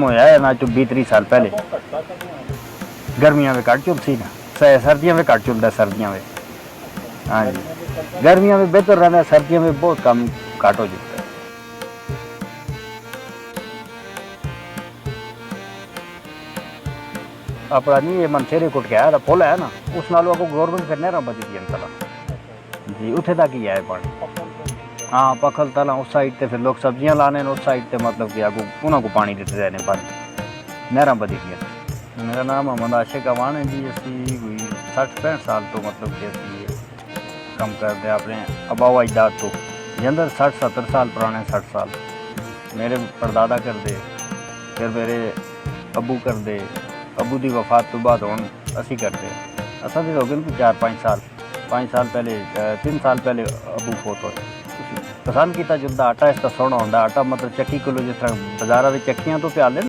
होया है ना, जो 20-30 साल पहले गर्मियां में घट चुलसी ना, सर्दियों में घट चुलता, सर्दियों में। हाँ जी, गर्मियों में बेहतर रहता है, सर्दियों में बहुत कम घट हो जाता है। अपना नहीं ये मनसेरे कुट के आया था, पुल है ना, उस नालों को गवर्नमेंट फिर नहर बची दी तला जी, उठे तक ही है पानी। हाँ पखल तला उस साइड से फिर लोग सब्जियां लाने उस साइड से, मतलब कि आगू उन्होंने को पानी देते रहने पानी नहर बची दी। मेरा नाम मोहम्मद आशिक अवान है जी। असी कोई 60-65 साल तो मतलब कि असी कम करते अपने अबावा अजदाद तो जंदर 60-70 साल पुराने, 60 साल मेरे परदादा कर दे, फिर मेरे अबू कर दे, अबू की वफात तो बाद हुण असी करते असा भी हो गए 4-5 साल, 5 साल पहले 3 साल पहले अबू फोत होए। पसंद किया जुलता आटा इसका सोहना होंदा, आटा मतलब चक्की किलो जिस तरह बाजारा में चक्कियां तो प्याले